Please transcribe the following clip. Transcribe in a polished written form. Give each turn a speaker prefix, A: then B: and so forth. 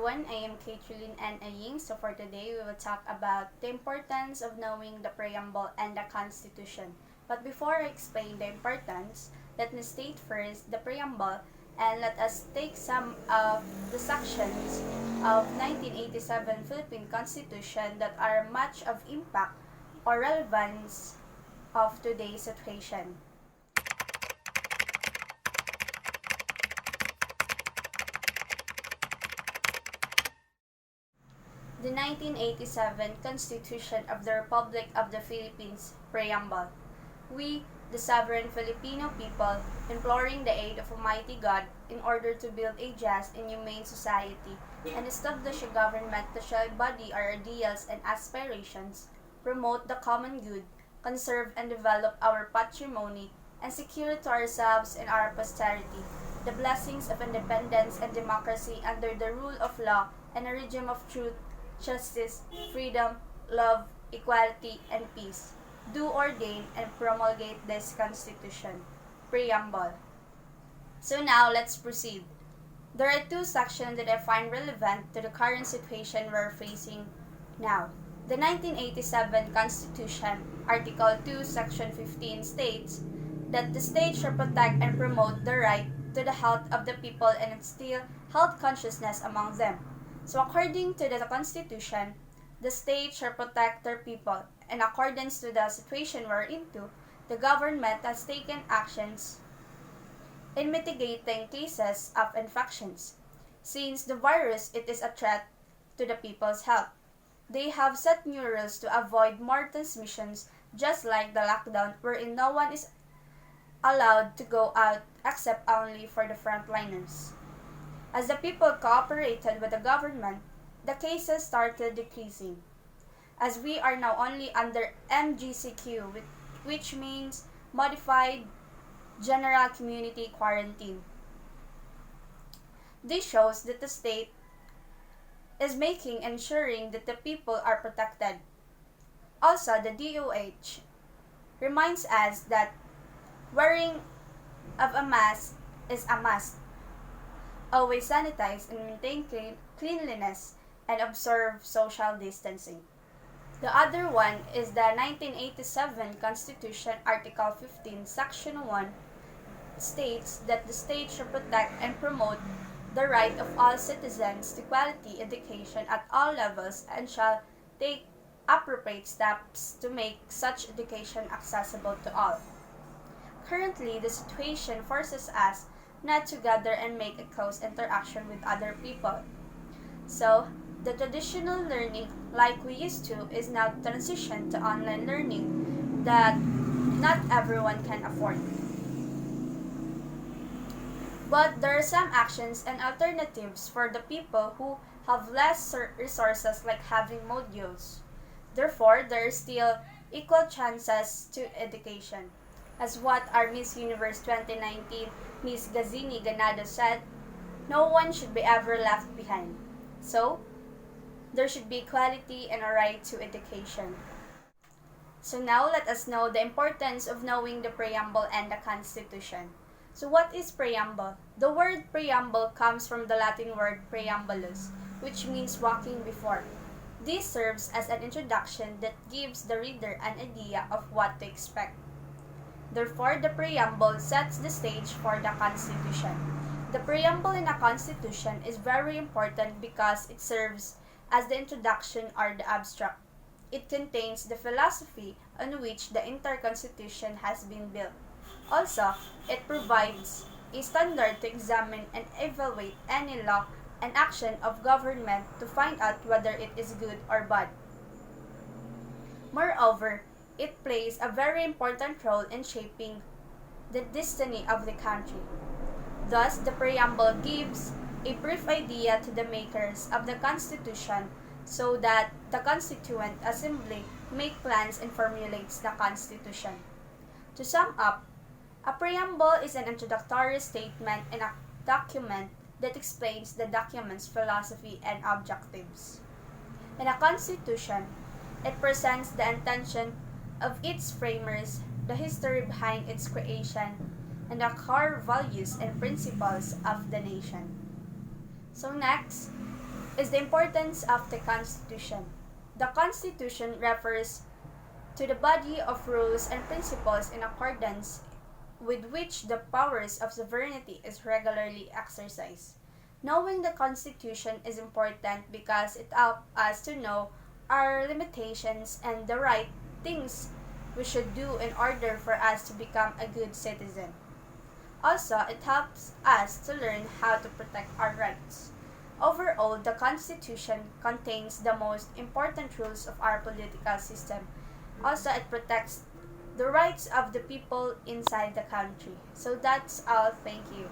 A: everyone, I am Caitlin and Aying. So for today, we will talk about the importance of knowing the preamble and the Constitution. But before I explain the importance, let me state first the preamble and let us take some of the sections of 1987 Philippine Constitution that are much of impact or relevance of today's situation. The 1987 Constitution of the Republic of the Philippines Preamble. We, the sovereign Filipino people, imploring the aid of Almighty God in order to build a just and humane society and establish a government that shall embody our ideals and aspirations, promote the common good, conserve and develop our patrimony, and secure to ourselves and our posterity the blessings of independence and democracy under the rule of law and a regime of truth, justice, freedom, love, equality, and peace. Do ordain and promulgate this Constitution. Preamble. So now, let's proceed. There are two sections that I find relevant to the current situation we're facing now. The 1987 Constitution, Article 2, Section 15 states that the state shall protect and promote the right to the health of the people and instill health consciousness among them. So according to the Constitution, the state shall protect their people. In accordance to the situation we're into, the government has taken actions in mitigating cases of infections. Since the virus it is a threat to the people's health, they have set new rules to avoid more transmissions, just like the lockdown wherein no one is allowed to go out except only for the frontliners. As the people cooperated with the government, the cases started decreasing. As we are now only under MGCQ, which means Modified General Community Quarantine. This shows that the state is making ensuring that the people are protected. Also, the DOH reminds us that wearing of a mask is a must. Always sanitize and maintain cleanliness and observe social distancing. The other one is the 1987 Constitution, Article 15, Section 1, states that the state shall protect and promote the right of all citizens to quality education at all levels and shall take appropriate steps to make such education accessible to all. Currently, the situation forces us not to gather and make a close interaction with other people. So, the traditional learning like we used to is now transitioned to online learning that not everyone can afford. But there are some actions and alternatives for the people who have less resources like having modules. Therefore, there are still equal chances to education. As what our Miss Universe 2019, Miss Gazini Ganado said, no one should be ever left behind. So, there should be equality and a right to education. So now let us know the importance of knowing the preamble and the Constitution. So what is preamble? The word preamble comes from the Latin word preambulus, which means walking before. This serves as an introduction that gives the reader an idea of what to expect. Therefore, the preamble sets the stage for the Constitution. The preamble in a Constitution is very important because it serves as the introduction or the abstract. It contains the philosophy on which the entire Constitution has been built. Also, it provides a standard to examine and evaluate any law and action of government to find out whether it is good or bad. Moreover, it plays a very important role in shaping the destiny of the country. Thus, the preamble gives a brief idea to the makers of the Constitution so that the Constituent Assembly make plans and formulates the Constitution. To sum up, a preamble is an introductory statement in a document that explains the document's philosophy and objectives. In a Constitution, it presents the intention of its framers, the history behind its creation, and the core values and principles of the nation. So next, is the importance of the Constitution. The Constitution refers to the body of rules and principles in accordance with which the powers of sovereignty is regularly exercised. Knowing the Constitution is important because it helps us to know our limitations and the right things we should do in order for us to become a good citizen. Also, it helps us to learn how to protect our rights. Overall, the Constitution contains the most important rules of our political system. Also, it protects the rights of the people inside the country. So that's all. Thank you.